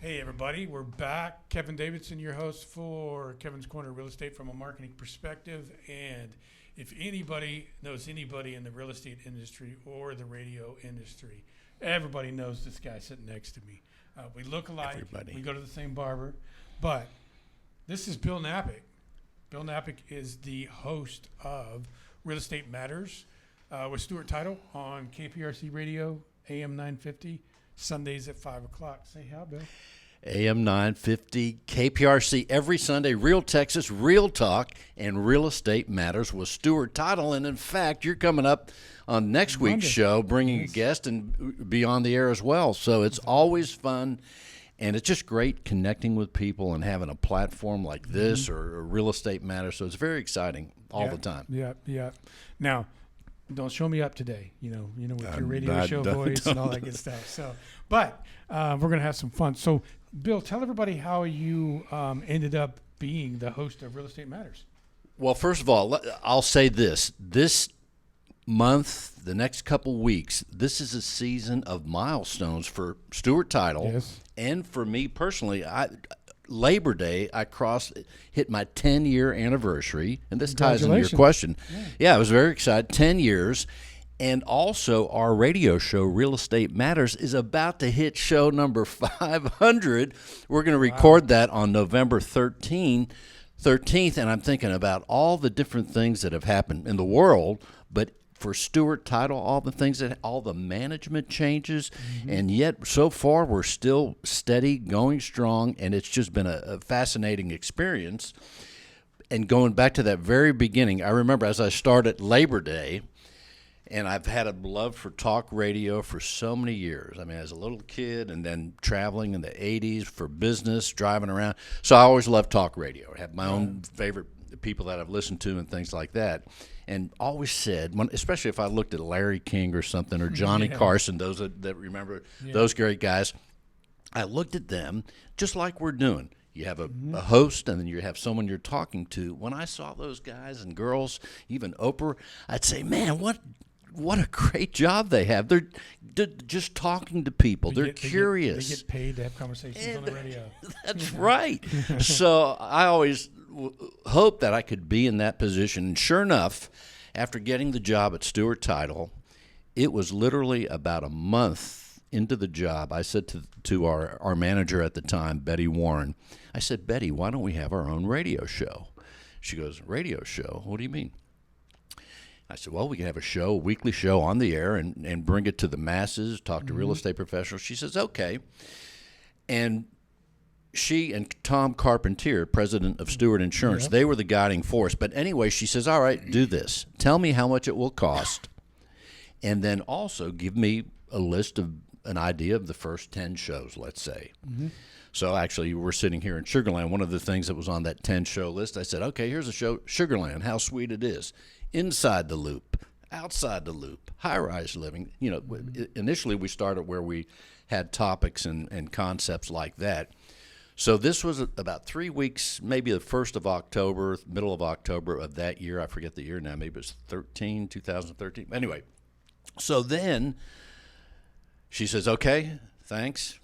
Hey everybody, we're back. Kevin Davidson, your host for Kevin's Corner Real Estate from a marketing perspective. And if anybody knows anybody in the real estate industry or the radio industry, everybody knows this guy sitting next to me. We look alike. Everybody. We go to the same barber. But this is Bill Knapik. Bill Knapik is the host of Real Estate Matters with Stewart Title on KPRC Radio, AM 950. Sundays at 5 o'clock. Say hi, Bill. AM 950, KPRC every Sunday, Real Texas, Real Talk, and Real Estate Matters with Stewart Title. And in fact, you're coming up on next week's show, bringing a guest and be on the air as well. So it's always fun, and it's just great connecting with people and having a platform like this or Real Estate Matters. So it's very exciting all the time. Yeah. Now, don't show me up today, with your radio show voice and all that good stuff. So, but we're going to have some fun. So, Bill, tell everybody how you ended up being the host of Real Estate Matters. Well, first of all, I'll say this. This month, the next couple weeks, this is a season of milestones for Stewart Title and for me personally. Labor Day, I hit my 10-year anniversary, and this ties into your question. Yeah, I was very excited. 10 years, and also our radio show, Real Estate Matters, is about to hit show number 500. We're going to record that on November 13th, and I'm thinking about all the different things that have happened in the world, but for Stewart Title, all the management changes, and yet so far we're still steady, going strong, and it's just been a fascinating experience. And going back to that very beginning, I remember as I started Labor Day, and I've had a love for talk radio for so many years. I mean, as a little kid and then traveling in the 80s for business, driving around. So I always loved talk radio. I have my own favorite people that I've listened to and things like that. And always said, especially if I looked at Larry King or something, or Johnny Carson, those that remember those great guys, I looked at them just like we're doing. You have a host, and then you have someone you're talking to. When I saw those guys and girls, even Oprah, I'd say, man, what a great job they have. They're just talking to people. They're curious. They get paid to have conversations on the radio. That's right. So I always hoped that I could be in that position. And sure enough, after getting the job at Stewart Title, it was literally about a month into the job. I said to our manager at the time, Betty Warren, I said, Betty, why don't we have our own radio show? She goes, radio show? What do you mean? I said, well, we can have a weekly show on the air and bring it to the masses, talk to real estate professionals. She says, okay. And she and Tom Carpentier, president of Stewart Insurance, they were the guiding force. But anyway, she says, all right, do this. Tell me how much it will cost, and then also give me a list of an idea of the first 10 shows, let's say. So actually, we're sitting here in Sugarland. One of the things that was on that 10-show list, I said, okay, here's a show, Sugarland, how sweet it is. Inside the loop, outside the loop, high-rise living. Initially we started where we had topics and concepts like that. So this was about 3 weeks, maybe the 1st of October, middle of October of that year. I forget the year now. Maybe it was 2013. Anyway, so then she says, okay, thanks.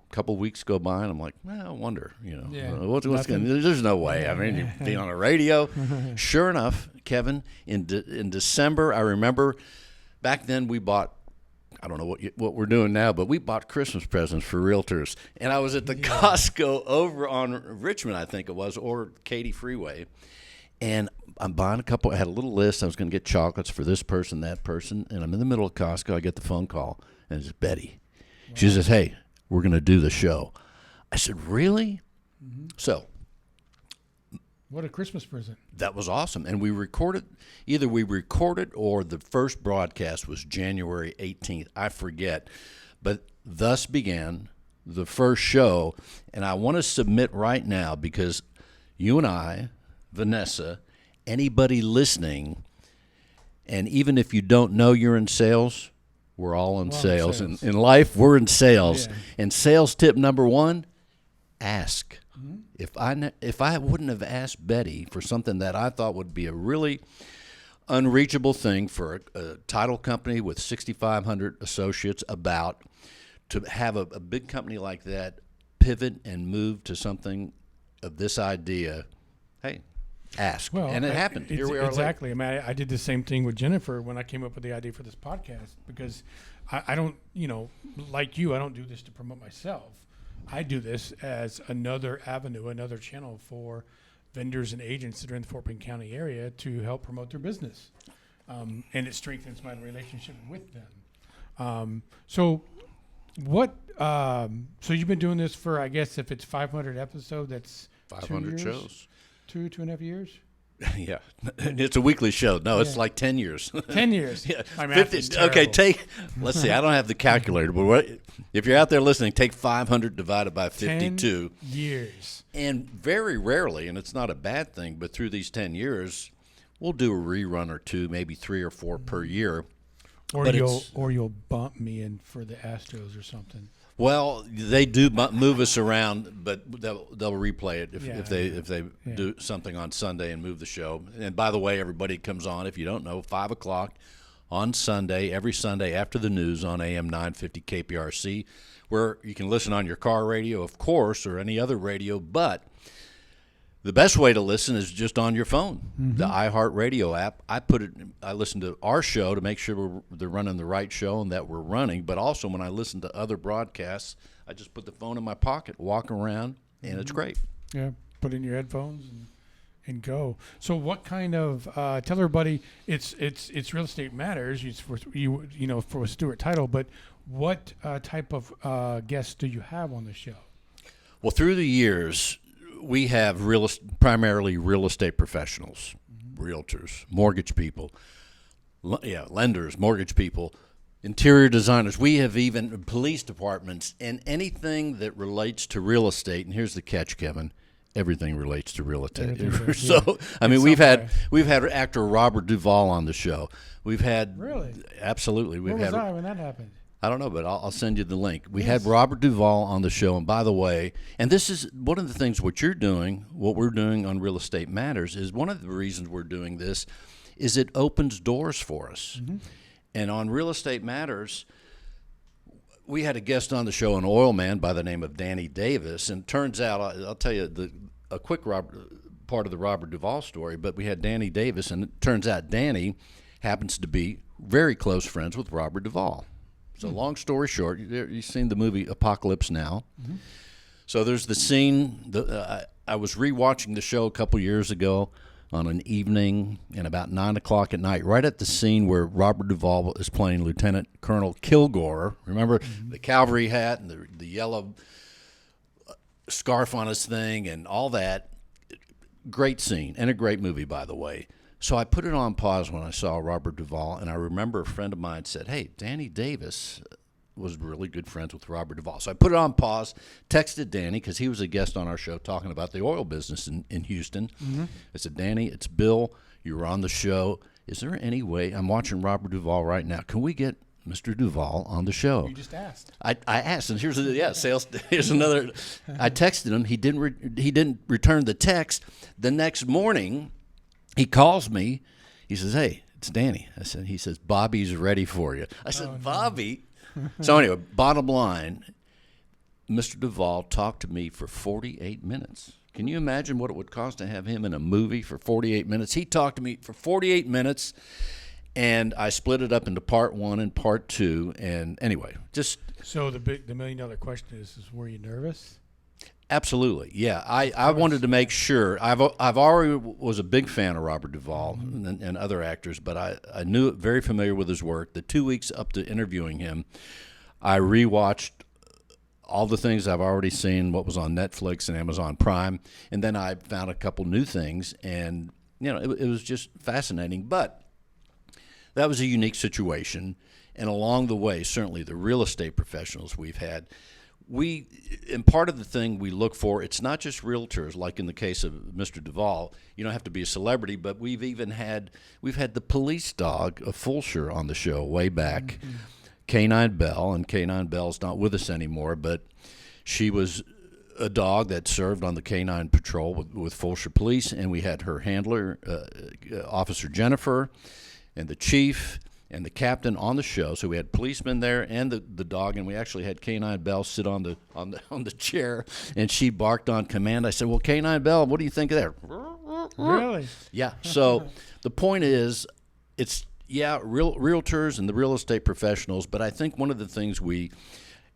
A couple weeks go by, and I'm like, well, I wonder, what's going to, there's no way. I mean, you'd be on a radio. Sure enough, Kevin, in December, I remember back then we bought, I don't know what we're doing now, but we bought Christmas presents for realtors. And I was at the Costco over on Richmond, I think it was, or Katy Freeway. And I'm buying I had a little list. I was going to get chocolates for this person, that person. And I'm in the middle of Costco. I get the phone call, and it's Betty. Wow. She says, hey, we're going to do the show. I said, really? So. What a Christmas present. That was awesome. And we recorded or the first broadcast was January 18th. I forget. But thus began the first show. And I want to submit right now, because you and I, Vanessa, anybody listening, and even if you don't know you're in sales, we're all in sales. In life, we're in sales. Yeah. And sales tip number 1, ask. If I wouldn't have asked Betty for something that I thought would be a really unreachable thing for a title company with 6,500 associates to have a big company like that pivot and move to something of this idea, hey, ask. Well, and it happened. Here we are. Exactly. I mean, I did the same thing with Jennifer when I came up with the idea for this podcast, because I don't, like you, I don't do this to promote myself. I do this as another avenue, another channel for vendors and agents that are in the Fort Bend County area to help promote their business. And it strengthens my relationship with them. So you've been doing this for, I guess, if it's 500 episodes, that's 500 shows. 2.5 years? Yeah. It's a weekly show. No, it's like 10 years. 10 years. Yeah. My math is terrible. Okay, let's see. I don't have the calculator, but if you're out there listening, take 500 divided by 52. 10 years. And very rarely, and it's not a bad thing, but through these 10 years, we'll do a rerun or two, maybe 3 or 4 per year. Or you'll bump me in for the Astros or something. Well, they do move us around, but they'll replay it if they do something on Sunday and move the show. And by the way, everybody comes on, if you don't know, 5 o'clock on Sunday, every Sunday after the news on AM 950 KPRC, where you can listen on your car radio, of course, or any other radio. But the best way to listen is just on your phone, the iHeartRadio app. I listen to our show to make sure they're running the right show and that we're running. But also when I listen to other broadcasts, I just put the phone in my pocket, walk around, and it's great. Yeah, put in your headphones and go. So what kind of tell everybody it's Real Estate Matters. It's for for Stewart Title. But what type of guests do you have on the show? Well, through the years, we have primarily real estate professionals, realtors, mortgage people, lenders, mortgage people, interior designers. We have even police departments, and anything that relates to real estate. And here's the catch, Kevin: everything relates to real estate. So, I mean, we've had actor Robert Duvall on the show. We've had absolutely. Where was I when that happened? I don't know, but I'll send you the link. We had Robert Duvall on the show, and by the way, and this is one of the things what we're doing on Real Estate Matters is one of the reasons we're doing this is it opens doors for us. And on Real Estate Matters, we had a guest on the show, an oil man by the name of Danny Davis, and it turns out, I'll tell you a quick part of the Robert Duvall story, but we had Danny Davis, and it turns out Danny happens to be very close friends with Robert Duvall. So long story short, you've seen the movie Apocalypse Now. So there's the scene. I was rewatching the show a couple years ago on an evening, and about 9 o'clock at night, right at the scene where Robert Duvall is playing Lieutenant Colonel Kilgore. Remember the cavalry hat and the yellow scarf on his thing and all that. Great scene and a great movie, by the way. So I put it on pause when I saw Robert Duvall, and I remember a friend of mine said, hey, Danny Davis was really good friends with Robert Duvall. So I put it on pause, texted Danny, because he was a guest on our show talking about the oil business in Houston. I said, Danny, it's Bill. You were on the show. Is there any way, I'm watching Robert Duvall right now, can we get Mr. Duvall on the show? You just asked. I asked, and here's another. I texted him. He didn't return the text. The next morning, he calls me. He says, hey, it's Danny. He says, Bobby's ready for you. I said, Bobby? So anyway, bottom line, Mr. Duvall talked to me for 48 minutes. Can you imagine what it would cost to have him in a movie for 48 minutes? He talked to me for 48 minutes, and I split it up into part 1 and part 2. And anyway, just... So the million-dollar question is were you nervous? Absolutely, yeah. I wanted to make sure. I've already was a big fan of Robert Duvall and other actors, but I knew very familiar with his work. The 2 weeks up to interviewing him, I rewatched all the things I've already seen, what was on Netflix and Amazon Prime, and then I found a couple new things, and it was just fascinating. But that was a unique situation, and along the way, certainly the real estate professionals we've had. And part of the thing we look for, it's not just realtors, like in the case of Mr. Duvall. You don't have to be a celebrity, but we've had the police dog of Fulshire on the show way back, Canine Bell, and Canine Bell's not with us anymore, but she was a dog that served on the Canine Patrol with Fulshire Police, and we had her handler, Officer Jennifer, and the chief, and the captain on the show. So we had policemen there and the dog, and we actually had Canine Bell sit on the chair, and she barked on command. I said, "Well, Canine Bell, what do you think of that?" Really? Yeah. So the point is, it's realtors and the real estate professionals, but I think one of the things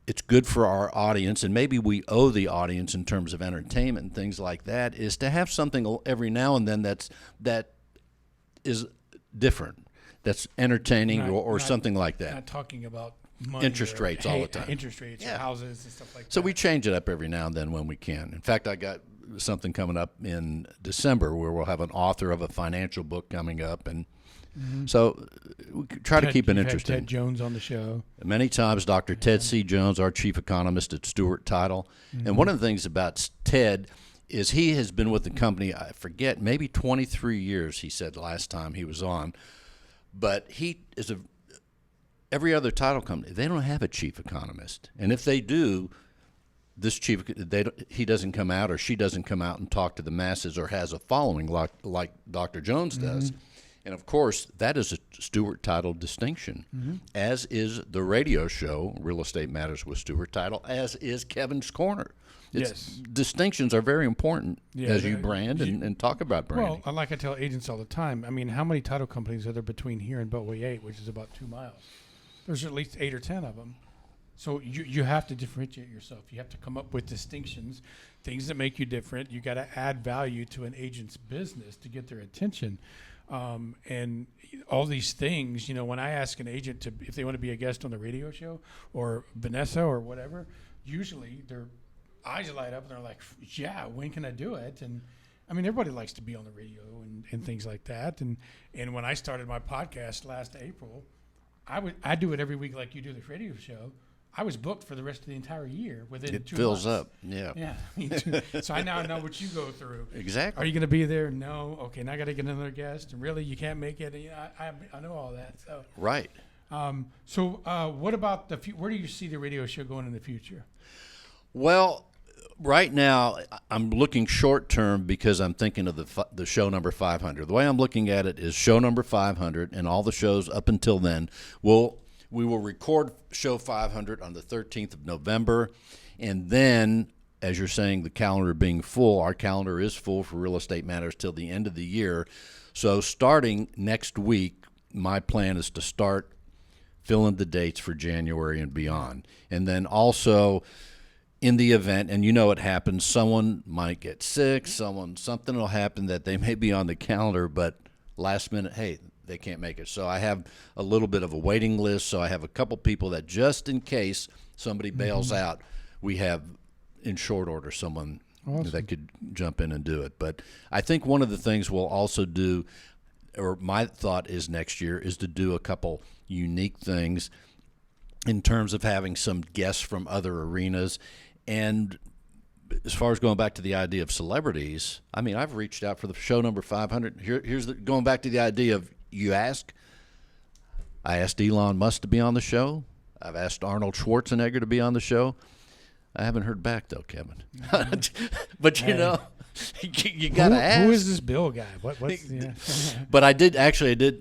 it's good for our audience, and maybe we owe the audience in terms of entertainment and things like that, is to have something every now and then that is different, that's entertaining, or something like that. Not talking about money interest rates all the time. Interest rates, or houses and stuff like that. So we change it up every now and then when we can. In fact, I got something coming up in December where we'll have an author of a financial book coming up, and so we try to keep it interesting. Ted Jones on the show. Many times, Dr. Ted C. Jones, our chief economist at Stewart Title. And one of the things about Ted is he has been with the company, I forget, maybe 23 years, he said last time he was on. But he is every other title company, they don't have a chief economist. And if they do, he doesn't come out, or she doesn't come out and talk to the masses, or has a following like Dr. Jones does. And, of course, that is a Stewart Title distinction, as is the radio show, Real Estate Matters with Stewart Title, as is Kevin's Corner. Distinctions are very important as you brand and talk about branding. Well, like I tell agents all the time, I mean, how many title companies are there between here and Beltway 8, which is about 2 miles? There's at least 8 or 10 of them. So you have to differentiate yourself. You have to come up with distinctions, things that make you different. You got to add value to an agent's business to get their attention. And all these things, when I ask an agent if they want to be a guest on the radio show or Vanessa or whatever, usually their eyes light up and they're like, yeah, when can I do it? And I mean, everybody likes to be on the radio and things like that. And when I started my podcast last April, I do it every week like you do this radio show. I was booked for the rest of the entire year within 2 months. It fills up, yeah. Yeah. So I now know what you go through. Exactly. Are you going to be there? No. Okay, now I got to get another guest. And really, you can't make it. I know all that. So. Right. So what about where do you see the radio show going in the future? Well, right now, I'm looking short term because I'm thinking of the show number 500. The way I'm looking at it is show number 500, and all the shows up until then we will record show 500 on the 13th of November, and then, as you're saying, the calendar being full, our calendar is full for Real Estate Matters till the end of the year. So starting next week, my plan is to start filling the dates for January and beyond. And then also in the event, and it happens, someone might get sick, something will happen that they may be on the calendar, but last minute, hey, they can't make it. So I have a little bit of a waiting list. So I have a couple people that just in case somebody bails out, we have in short order someone that could jump in and do it. But I think one of the things we'll also do, or my thought is next year, is to do a couple unique things in terms of having some guests from other arenas. And as far as going back to the idea of celebrities, I mean, I've reached out for the show number 500. Here's going back to the idea of I asked Elon Musk to be on the show. I've asked Arnold Schwarzenegger to be on the show. I haven't heard back though, Kevin. But you got to ask. Who is this Bill guy? What's But I did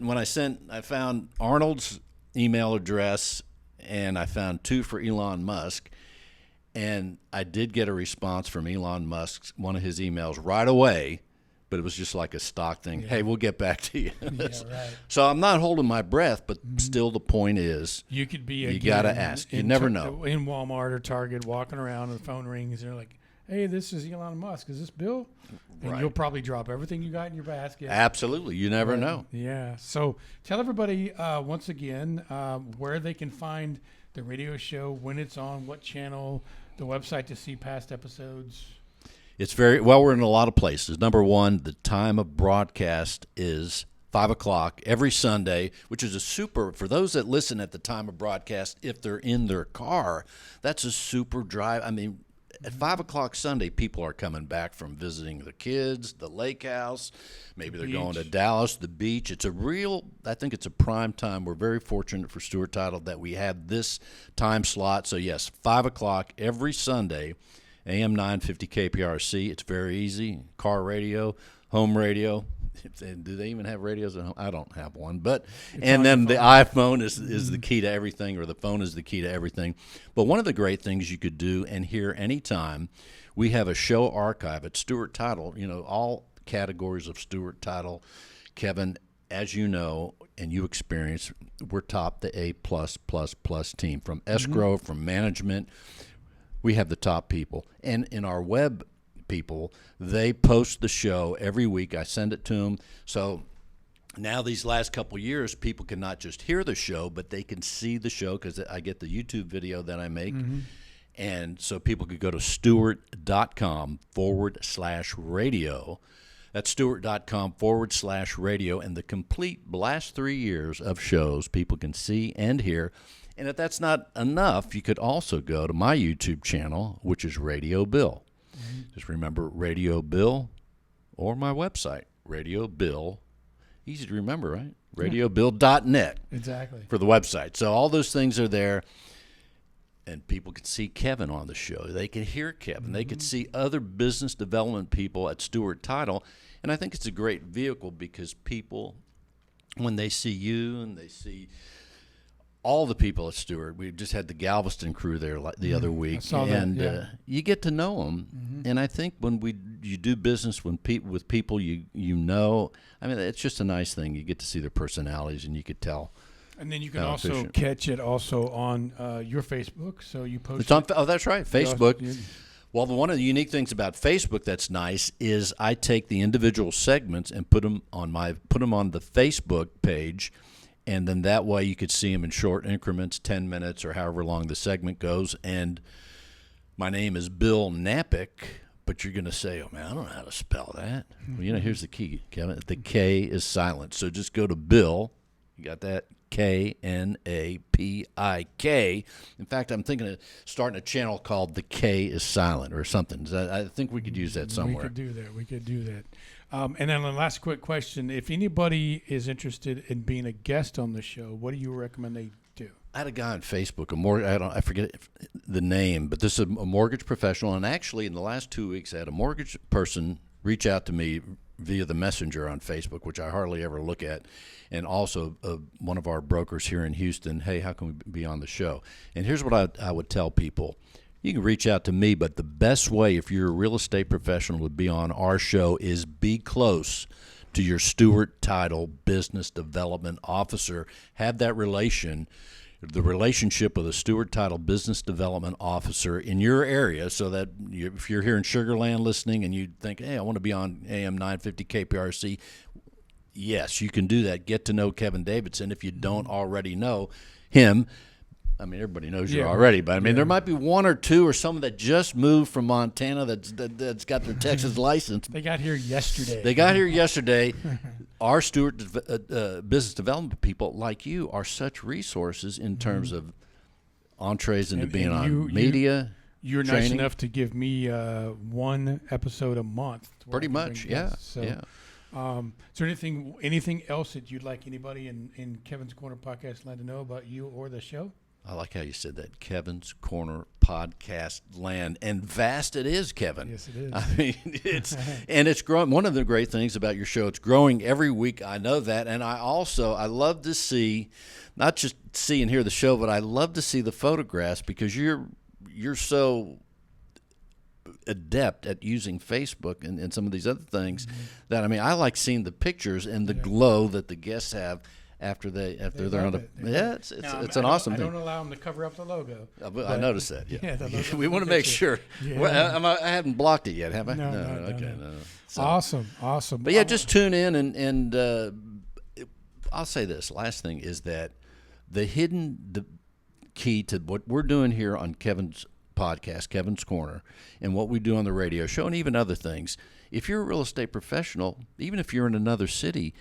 when I found Arnold's email address, and I found 2 for Elon Musk. And I did get a response from Elon Musk, one of his emails right away, but it was just like a stock thing. Yeah. Hey, we'll get back to you. Right. So I'm not holding my breath, but still the point is you could be you got to ask. You never know. In Walmart or Target, walking around and the phone rings, and they're like, hey, this is Elon Musk. Is this Bill? And you'll probably drop everything you got in your basket. Absolutely. You never know. Yeah. So tell everybody once again where they can find the radio show, when it's on, what channel, the website to see past episodes. It's we're in a lot of places. Number one, the time of broadcast is 5 o'clock every Sunday, which is for those that listen at the time of broadcast, if they're in their car, that's a super drive. I mean, at 5 o'clock Sunday, people are coming back from visiting the kids, the lake house. Maybe they're going to Dallas, the beach. I think it's a prime time. We're very fortunate for Stewart Title that we have this time slot. So, yes, 5 o'clock every Sunday, AM 950 KPRC. It's very easy. Car radio, home radio, do they even have radios at home? I don't have one, but It's and on then your the phone. iPhone is the key to everything, or the phone is the key to everything. But one of the great things you could do and hear anytime, we have a show archive at Stewart Title. All categories of Stewart Title. Kevin, as you know and you experience, we're top the A+++ team, from escrow, from management. We have the top people, and in our web people, they post the show every week. I send it to them. So now these last couple years, people can not just hear the show, but they can see the show because I get the YouTube video that I make. And so people could go to stewart.com/radio. That's stewart.com/radio. And the complete last 3 years of shows people can see and hear. And if that's not enough, you could also go to my YouTube channel, which is Radio Bill. Just remember Radio Bill, or my website, Radio Bill. Easy to remember, right? RadioBill.net. Exactly. For the website. So all those things are there, and people can see Kevin on the show. They can hear Kevin. They can see other business development people at Stewart Title. And I think it's a great vehicle because people, when they see you and they see all the people at Stewart, we just had the Galveston crew there the other week, and you get to know them. And I think when you do business with people you know, I mean, it's just a nice thing. You get to see their personalities, and you could tell. And then you can also catch it also on your Facebook. So you post. It's on. Oh, that's right, Facebook. Well, one of the unique things about Facebook that's nice is I take the individual segments and put them on the Facebook page. And then that way you could see them in short increments, 10 minutes or however long the segment goes. And my name is Bill Knapik, but you're going to say, oh, man, I don't know how to spell that. Well, here's the key, Kevin. The K is silent. So just go to Bill. You got that? Knapik. In fact, I'm thinking of starting a channel called The K is Silent or something. I think we could use that somewhere. We could do that. And then the last quick question: if anybody is interested in being a guest on the show, what do you recommend they do? I had a guy on Facebook, I forget the name, but this is a mortgage professional. And actually, in the last 2 weeks, I had a mortgage person reach out to me via the messenger on Facebook, which I hardly ever look at, and also one of our brokers here in Houston. Hey, how can we be on the show? And here's what I would tell people. You can reach out to me, but the best way, if you're a real estate professional, to be on our show is be close to your Stewart Title Business Development Officer. Have that the relationship with a Stewart Title Business Development Officer in your area, so that if you're here in Sugar Land listening and you think, hey, I want to be on AM 950 KPRC, yes, you can do that. Get to know Kevin Davidson if you don't already know him. I mean, everybody knows you already, but I mean, there might be one or two or someone that just moved from Montana that's got their Texas license. They got here yesterday. Our Stewart business development people like you are such resources in terms of entrees into being on media. You're nice enough to give me one episode a month. Pretty much, yeah. So, is there anything else that you'd like anybody in Kevin's Corner podcast land to know about you or the show? I like how you said that, Kevin's Corner podcast land, and vast it is, Kevin. Yes, it is. I mean, it's growing. One of the great things about your show, it's growing every week. I know that, and I love to see, not just see and hear the show, but I love to see the photographs because you're so adept at using Facebook and some of these other things that, I mean, I like seeing the pictures and the glow that the guests have after they're on the it's an awesome thing. I don't allow them to cover up the logo. I noticed that. Yeah, we want to make sure. Yeah. Well, I haven't blocked it yet, have I? No. Okay. No. So, Awesome. But yeah, just tune in and I'll say this. Last thing is that the key to what we're doing here on Kevin's podcast, Kevin's Corner, and what we do on the radio show, and even other things. If you're a real estate professional, even if you're in another city,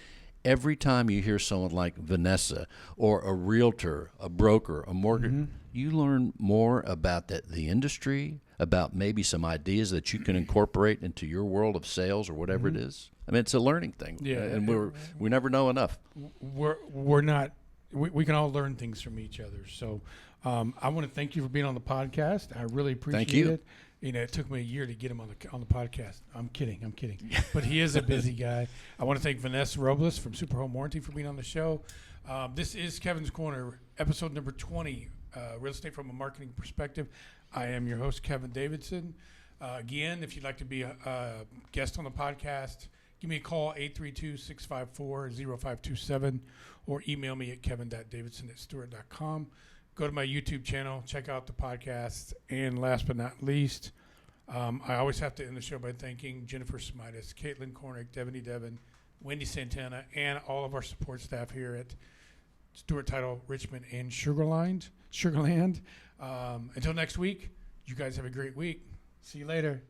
every time you hear someone like Vanessa or a realtor, a broker, a mortgage, you learn more about the industry, about maybe some ideas that you can incorporate into your world of sales or whatever it is. I mean, it's a learning thing, and we never know enough. We're not we can all learn things from each other. So I want to thank you for being on the podcast. I really appreciate you. it. You know, it took me a year to get him on the podcast. I'm kidding. But he is a busy guy. I want to thank Vanessa Robles from Super Home Warranty for being on the show. This is Kevin's Corner, episode number 20, Real Estate from a Marketing Perspective. I am your host, Kevin Davidson. Again, if you'd like to be a guest on the podcast, give me a call, 832-654-0527, or email me at kevin.davidson@stewart.com. Go to my YouTube channel, check out the podcast, and last but not least, I always have to end the show by thanking Jennifer Smitis, Caitlin Kornick, Devin, Wendy Santana, and all of our support staff here at Stewart Title, Richmond, and Sugarland. Until next week, you guys have a great week. See you later.